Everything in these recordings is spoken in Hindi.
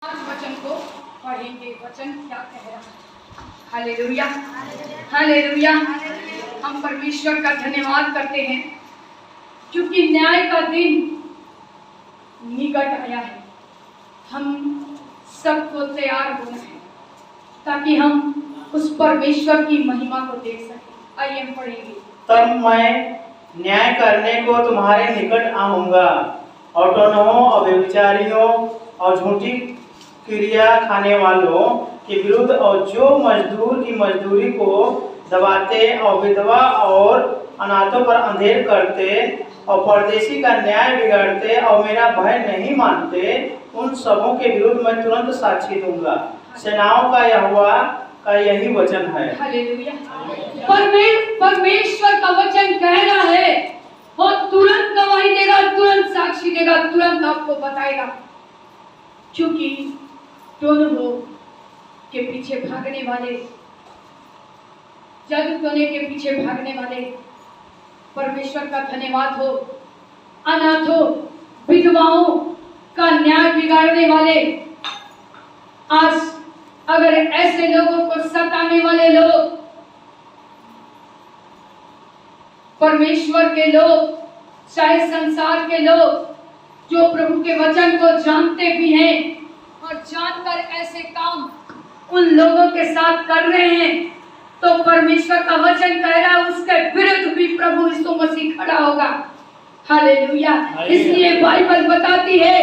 आज वचन को पढ़ेंगे। वचन क्या कह रहा है? Hallelujah, hallelujah. हम परमेश्वर का धन्यवाद करते हैं क्योंकि न्याय का दिन निकट आया है। हम सबको तैयार होना है ताकि हम उस परमेश्वर की महिमा को देख सकें। आइए हम पढ़ेंगे। तब मैं न्याय करने को तुम्हारे निकट आऊंगा और दोनों अव्यभिचारियों और झूठी क्रिया खाने वालों के विरुद्ध, और जो मजदूर की मजदूरी को दबाते और विधवा और अनाथों पर अंधेर करते और परदेशी का न्याय बिगाड़ते और मेरा भय नहीं मानते, उन सबों के विरुद्ध मैं तुरंत साक्षी दूंगा। सेनाओं का यहोवा का यही वचन है। हालेलुया। परमेश्वर का वचन कह रहा है वो तुरंत गवाही देगा, तुरंत साक्षी देगा, तुरंत आपको बताएगा। क्योंकि दोनों लोग के पीछे भागने वाले, जादू टोने के पीछे भागने वाले, परमेश्वर का धन्यवाद हो, अनाथों विधवाओं का न्याय बिगाड़ने वाले, आज अगर ऐसे लोगों को सताने वाले लोग, परमेश्वर के लोग, चाहे संसार के लोग जो प्रभु के वचन को जानते भी हैं और जानकर ऐसे काम उन लोगों के साथ कर रहे हैं, तो परमेश्वर का वचन कह रहा है उसके विरुद्ध भी प्रभु यीशु मसीह खड़ा होगा। हालेलुया। इसलिए बाइबल बताती है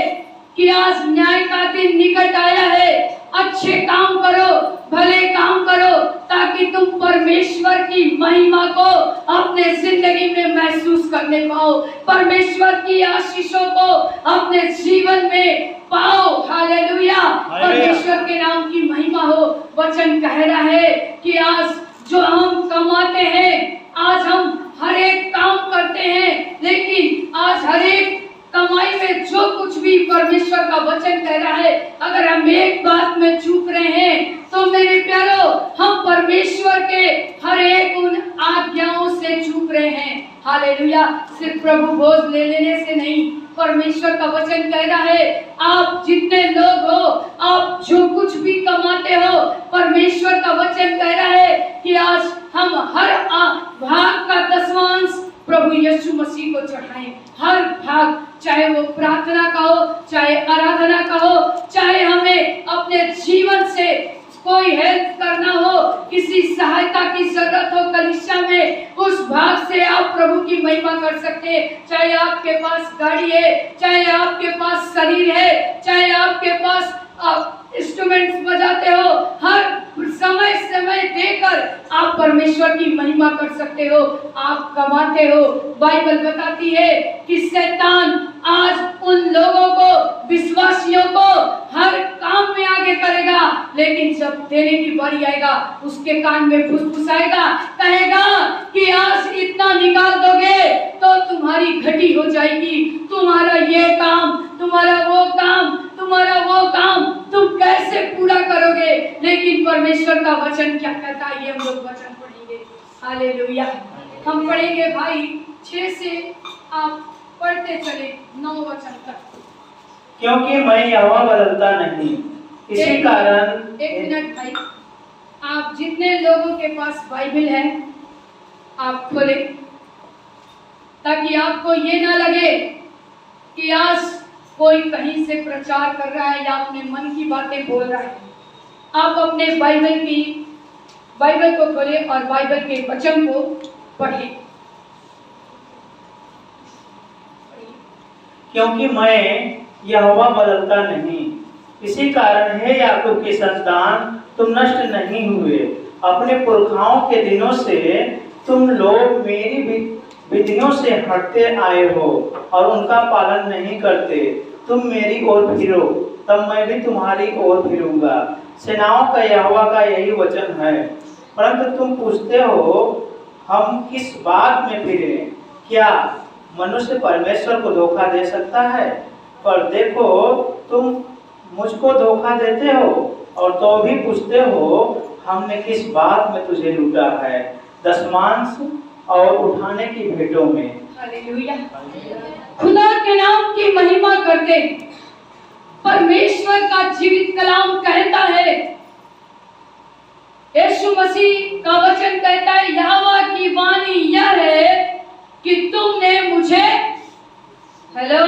कि आज न्याय का दिन निकट आया है। अच्छे काम करो, भले काम करो, ताकि तुम परमेश्वर की महिमा को अपने जिंदगी में महसूस करने पाओ, परमेश्वर की आशीषों को अपने जीवन में पाओ। हालेलुया। परमेश्वर के नाम की महिमा हो। वचन कह रहा है कि आज जो हम कमाते हैं, आज हम हर एक काम करते हैं, लेकिन आज हर एक कमाई में जो कुछ भी परमेश्वर का वचन कह रहा है, अगर हम एक बात में चूक रहे हैं तो मेरे प्यारो, हम परमेश्वर के हर एक उन आज्ञाओं से चूक रहे हैं। हालेलुया। सिर्फ प्रभु भोज ले लेने से नहीं, परमेश्वर का वचन कह रहा है आप जितने लोग हो, आप जो कुछ भी कमाते हो, परमेश्वर का वचन कह रहा है कि आज हम हर भाग का दसवांश प्रभु यीशु मसीह को चढ़ाएं। हर भाग, चाहे वो प्रार्थना का हो, चाहे आराधना का हो, चाहे हमें अपने जीवन से कोई हेल्प करना हो, किसी सहायता की जरूरत हो कलीसिया में, उस भाग से आप प्रभु की महिमा कर सकते हैं। चाहे आपके पास गाड़ी है, चाहे आपके पास शरीर है, चाहे आपके पास इंस्ट्रूमेंट्स बजाते हो, हर समय देकर आप परमेश्वर की महिमा कर सकते हो। आप कमाते हो। बाइबल बताती है कि शैतान आज उन लोगों को, विश्वासियों को हर काम में आगे करेगा, लेकिन जब देने की बारी आएगा उसके कान में फुसफुसाएगा, कहेगा कि आज इतना निकाल दोगे तो तुम्हारी घटी हो जाएगी, तुम्हारा ये काम, तुम्हारा वो काम, तुम्हारा वो काम तुम कैसे पूरा करोगे। लेकिन परमेश्वर का वचन क्या कहता है, ये हम लोग वचन पढ़ेंगे। हालेलुया। हम पढ़ेंगे भाई 6 से आप पढ़ते चले 9 वचन तक। क्योंकि मैं यहोवा बदलता नहीं, इसी कारण। एक मिनट भाई, आप जितने लोगों के पास बाइबल है आप खोले, ताकि आपको ये ना लगे कि आज कोई कहीं से प्रचार कर रहा है या अपने मन की बातें बोल रहा है। आप अपने बाइबल को खोले और बाइबल के वचन को पढ़ें। क्योंकि मैं यहोवा बदलता नहीं, इसी कारण है याकूब की संतान, तुम नष्ट नहीं हुए। अपने पुरखाओं के दिनों से तुम लोग मेरी विधियों से हटते आए हो और उनका पालन नहीं करते। तुम मेरी ओर फिरो, तब मैं भी तुम्हारी ओर फिरूंगा। सेनाओं का यहोवा का यही वचन है। परंतु तुम पूछते हो हम किस बात में फिरें? क्या मनुष्य परमेश्वर को धोखा दे सकता है? पर देखो, तुम मुझको धोखा देते हो और तो भी पूछते हो हमने किस बात में तुझे लूटा है? दसमांश और उठाने की भेंटों में। हालेलुया। खुदा के नाम की महिमा करते परमेश्वर का जीवित कलाम कहता है, यीशु मसीह का वचन कहता है, यहोवा की वाणी यह है कि तुमने मुझे, हेलो,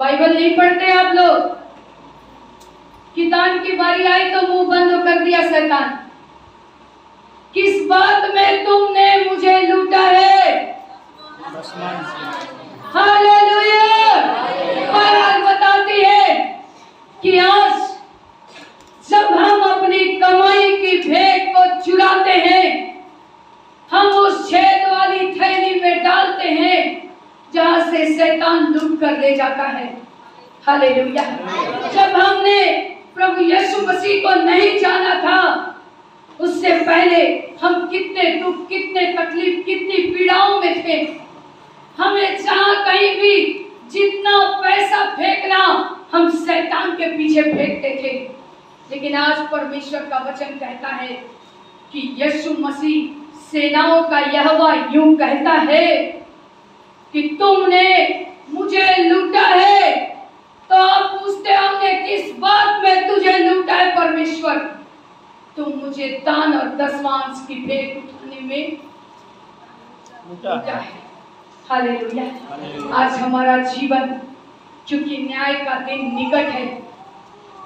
बाइबल नहीं पढ़ते आप लोग? कि दान की बारी आई तो मुंह बंद कर दिया शैतान। किस बात में तुमने मुझे लूटा है? हालेलुया। बाइबल बताती है कि आज जब हम अपनी कमाई की भेंट को चुराते हैं, हम उस छेद वाली थैली में डालते हैं जहां से शैतान लूट कर ले जाता है। हालेलुया। जब हमने प्रभु यीशु मसीह को नहीं जाना था, उससे पहले हम कितने दुख, कितने तकलीफ, कितनी पीड़ाओं में थे। हमें जहां कहीं भी जितना पैसा फेंकना, हम शैतान के पीछे फेंकते थे। लेकिन आज परमेश्वर का वचन कहता है कि यीशु मसीह सेनाओं का यहोवा यूं कहता है कि तुमने मुझे लूटा है। तो आप पूछते होंगे, किस बात में तुझे लूटा है परमेश्वर? तुम मुझे दान और दसवांश की भेंट उठाने में लूटा है। हालेलुया। आज हमारा जीवन, क्योंकि न्याय का दिन निकट है,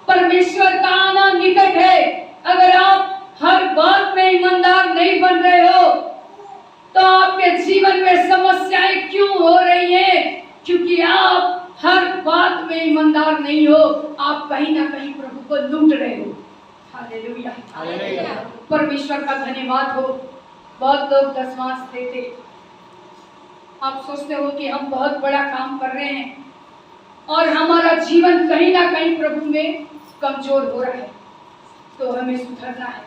परमेश्वर का आना निकट है। अगर आप हर बात में ईमानदार नहीं बन रहे हो तो आपके जीवन में समस्याएं क्यों हो रही हैं? क्योंकि आप हर बात में ईमानदार नहीं हो, आप कहीं ना कहीं प्रभु को लूट रहे हो। हालेलुया। परमेश्वर का धन्यवाद हो। बहुत लोग दसवांश देते, आप सोचते हो कि हम बहुत बड़ा काम कर रहे हैं और हमारा जीवन कहीं ना कहीं प्रभु में कमजोर हो रहा है, तो हमें सुधरना है।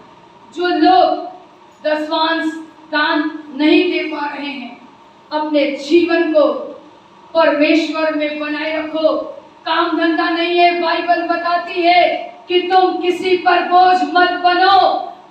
जो लोग दसवांश दान नहीं दे पा रहे हैं, अपने जीवन को परमेश्वर में बनाए रखो। काम धंधा नहीं है, बाइबल बताती है कि तुम किसी पर बोझ मत बनो।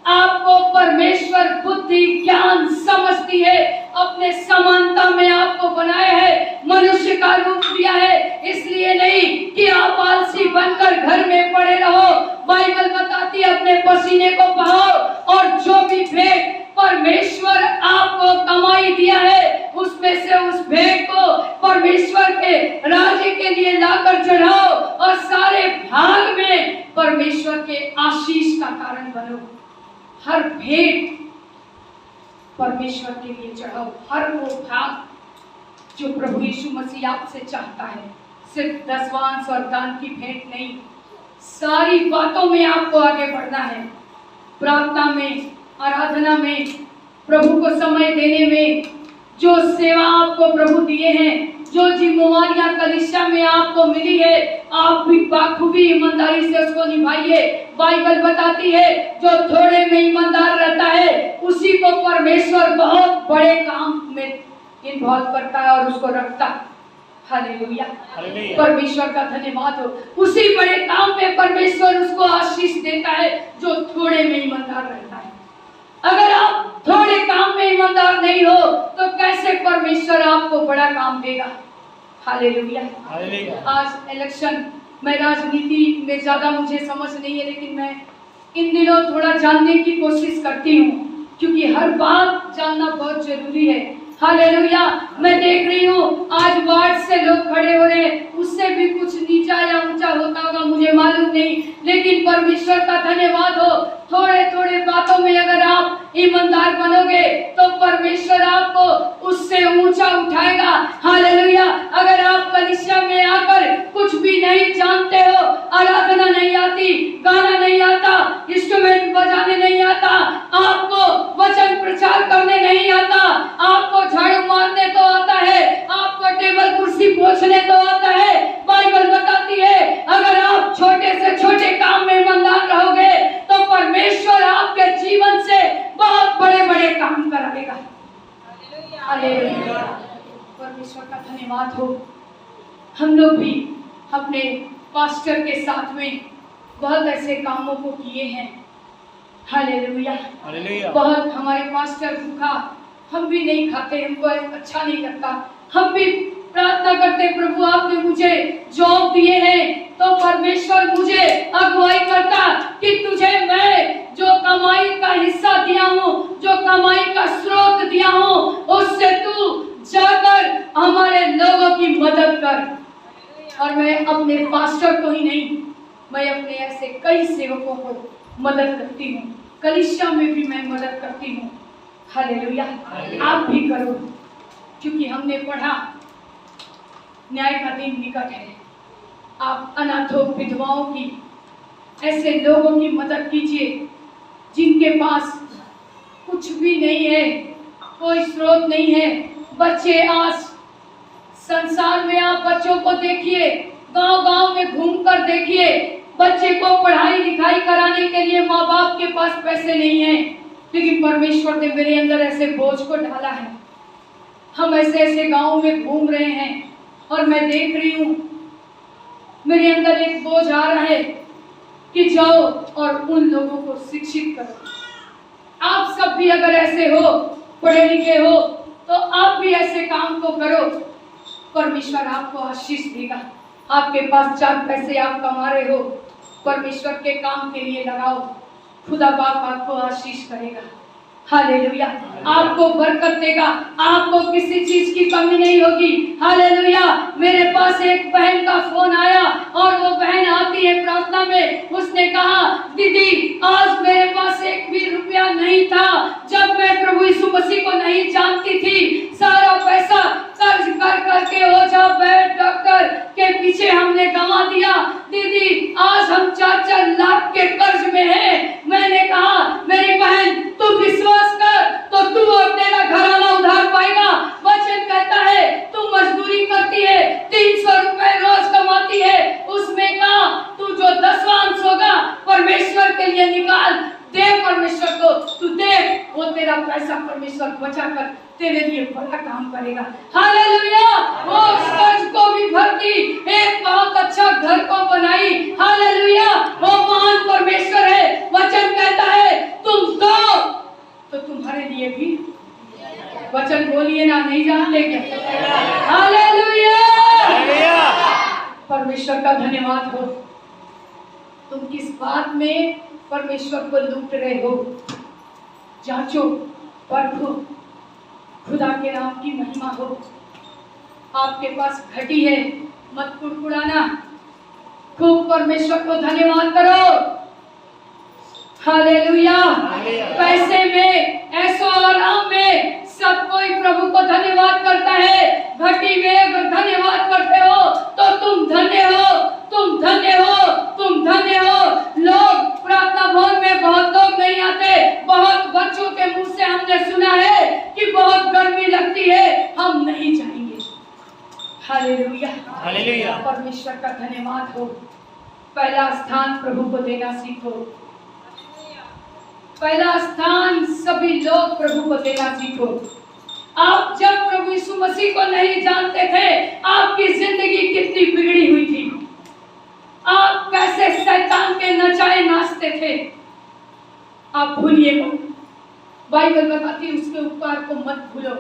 आपको परमेश्वर बुद्धि, ज्ञान, समझ दी है, अपने समानता में आपको बनाया है, मनुष्य का रूप दिया है। इसलिए नहीं कि आप आलसी बनकर घर में पड़े रहो। बाइबल बताती है अपने पसीने को बहाओ और जो भी भेंट परमेश्वर आपको कमाई दिया है, उसमें से उस भेंट को परमेश्वर के राज्य के लिए लाकर चढ़ाओ और सारे भाग में परमेश्वर के आशीष का कारण बनो। हर भेंट परमेश्वर के लिए चढ़ाओ। हर वो भाग जो प्रभु यीशु मसीह आपसे चाहता है, सिर्फ दसवांश और दान की भेंट नहीं, सारी बातों में आपको आगे बढ़ना है। प्रार्थना में, आराधना में, प्रभु को समय देने में, जो सेवा आपको प्रभु दिए हैं, जो जिम्मेवारियां कलीसिया में आपको मिली है, आप भी बाखूबी ईमानदारी से उसको निभाइए। बाइबल बताती है जो थोड़े में ईमानदार रहता है, उसी को परमेश्वर बहुत बड़े काम में इन्वॉल्व करता है और उसको रखता है। हालेलुया। परमेश्वर का धन्यवाद हो। उसी बड़े काम में परमेश्वर उसको आशीष देता है जो थोड़े में ईमानदार रहता है। अगर आप थोड़े काम में ईमानदार नहीं हो तो कैसे परमेश्वर आपको बड़ा काम देगा? हालेलुया। आज इलेक्शन, मैं राजनीति में ज्यादा मुझे समझ नहीं है, लेकिन मैं इन दिनों थोड़ा जानने की कोशिश करती हूँ, क्योंकि हर बात जानना बहुत जरूरी है। हालेलुया। मैं देख रही हूँ आज वार्ड से लोग खड़े हो रहे हैं, उससे भी कुछ नीचा या ऊंचा होता होगा, मुझे मालूम नहीं, लेकिन परमेश्वर का धन्यवाद हो। थोड़े थोड़े बातों में अगर आप ईमानदार बनोगे तो परमेश्वर आपको उससे ऊंचा उठाएगा। हालेलुया। अगर आप कलीसिया में आकर कुछ भी नहीं जानते हो, आराधना नहीं आती, गाना नहीं आता, इंस्ट्रूमेंट बजाने नहीं आता, आपको वचन प्रचार करने नहीं आता, आपको झाड़ू मारने तो आता है, आपको टेबल कुर्सी पोंछने तो आता है, बाइबल बताती है अगर आप छोटे से छोटे काम में ईमानदार रहोगे तो परमेश्वर आपके जीवन से बहुत बड़े बड़े काम कराएगा। हालेलुया। परमेश्वर का धन्यवाद हो। हम लोग भी अपने पास्टर के साथ में बहुत ऐसे कामों को किए हैं। हालेलुया। बहुत हमारे पास्टर भूखा, हम भी नहीं खाते, हमको अच्छा नहीं लगता, हम भी प्रार्थना करते प्रभु आपने मुझे जॉब दिए हैं, तो परमेश्वर मुझे अगुवाई करता कि तुझे मैं जो कमाई का हिस्सा दिया हूँ, जो कमाई का स्रोत दिया हूँ, उससे तू जाकर हमारे लोगों की मदद कर। और मैं अपने पास्टर को ही नहीं, मैं अपने ऐसे कई सेवकों को मदद करती हूँ, कलीसिया में भी मैं मदद करती हूँ। हालेलुया। आप भी करो, क्योंकि हमने पढ़ा न्याय का दिन निकट है। आप अनाथों, विधवाओं की, ऐसे लोगों की मदद कीजिए जिनके पास कुछ भी नहीं है, कोई स्रोत नहीं है। बच्चे आज संसार में, आप बच्चों को देखिए, गांव-गांव में घूमकर देखिए, बच्चे को पढ़ाई लिखाई कराने के लिए माँ बाप के पास पैसे नहीं है, लेकिन परमेश्वर ने मेरे अंदर ऐसे बोझ को डाला है। हम ऐसे ऐसे गांव में घूम रहे हैं और मैं देख रही हूँ, मेरे अंदर एक बोझ आ रहा है कि जाओ और उन लोगों को शिक्षित करो। आप सब भी अगर ऐसे हो, पढ़े लिखे हो, तो आप भी ऐसे काम को करो, परमेश्वर आपको आशीष देगा। आपके पास 4 पैसे आप कमा रहे हो, परमेश्वर के काम के लिए लगाओ, खुदा बाप आपको आशीष करेगा। हालेलुया। आपको बरकत देगा, आपको किसी चीज की कमी नहीं होगी। हालेलुया। मेरे पास एक बहन का फोन आया और वो बहन आती है प्रार्थना में, उसने कहा दीदी आज मेरे पास एक भी रुपया नहीं था, जब मैं प्रभु यीशु मसीह को नहीं जानती थी, सारा पैसा कर्ज कर करके ओझा वैद्य डॉक्टर के पीछे हमने गंवा दिया। दीदी आज हम 4-4 लाख के कर्ज में हैं। मैंने कहा मेरी बहन तू विश्वास कर तो तू और तेरा घराना उधार पाएगा। वचन कहता है तू मजदूरी करती है, 300 रुपए रोज कमाती है, उसमें कहा तू जो 10वां होगा परमेश्वर के लिए निकाल दे, परमेश्वर को तू दे, वो तेरा पैसा परमेश्वर बचा कर तेरे लिए बड़ा काम करेगा। हालेलुया। वो उस कर्ज को भी भरती, एक बहुत अच्छा घर को बनाई। हालेलुया। वो महान परमेश्वर है। वचन कहता है तुम दो तो तुम्हारे लिए भी, वचन बोलिए ना, नहीं जानते क्या? हालेलुया। परमेश्वर का धन्यवाद हो। तुम किस बात में परमेश्वर को लूट रहे हो? जांचो, परखो, खुदा के नाम की महिमा हो। आपके पास घटी है, मत कुड़कुड़ाना, खूब परमेश्वर को धन्यवाद करो। हालेलुया। पैसे में, ऐसो आराम में सब कोई प्रभु को धन्यवाद करता है। घटी में अगर धन्यवाद करते हो तो तुम धन्य हो, तुम धन्य हो, तुम धन्य हो। लोग प्रार्थना भवन में बहुत लोग नहीं आते, बहुत बच्चों के मुंह से हमने सुना है कि बहुत गर्मी लगती है, हम नहीं जाएंगे। हालेलुया। हालेलुया। परमेश्वर का धन्यवाद हो। पहला स्थान प्रभु को देना सीखो। पहला स्थान सभी लोग प्रभु को देना सीखो। आप जब प्रभु यीशु मसीह को नहीं जानते थे, आपकी जिंदगी कितनी बिगड़ी हुई थी, आप कैसे शैतान के नचाए नाचते थे, आप भूलिए मत। बाइबल बताती है उसके उपकार को मत भूलो।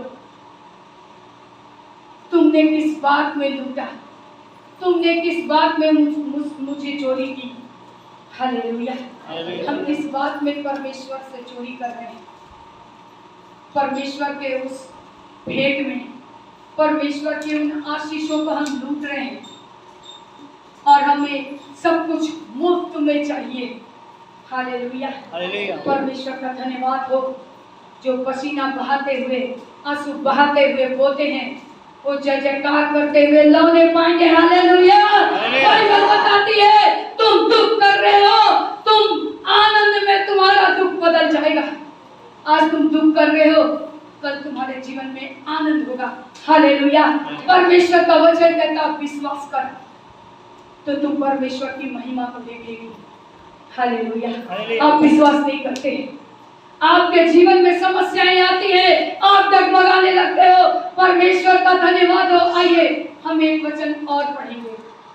तुमने किस बात में लूटा, तुमने किस बात में मुझे चोरी की। हालेलुया। हम किस बात में परमेश्वर से चोरी कर रहे हैं? परमेश्वर के उस भेंट में, परमेश्वर के उन आशीषों को हम लूट रहे हैं और हमें सब कुछ मुफ्त में चाहिए। हालेलुया। परमेश्वर का धन्यवाद हो। जो पसीना बहाते हुए, आंसू बहाते हुए बोते हैं, वो जय जयकार करते हुए लौने पाएंगे। हालेलुया। बाइबल बताती है तुम दुख कर रहे हो, तुम आनंद में तुम्हारा दुख बदल जाएगा। आज तुम दुख कर रहे हो, कल तुम्हारे जीवन में आनंद होगा। हालेलुया। परमेश्वर का वचन कहता विश्वास कर तो तुम परमेश्वर की महिमा को देखेगी। हालेलुया। आप विश्वास नहीं करते, आपके जीवन में समस्याएं आती है, आप डगमगाने लगते हो, परमेश्वर का धन्यवाद हो। आइए हम एक वचन और पढ़ेंगे।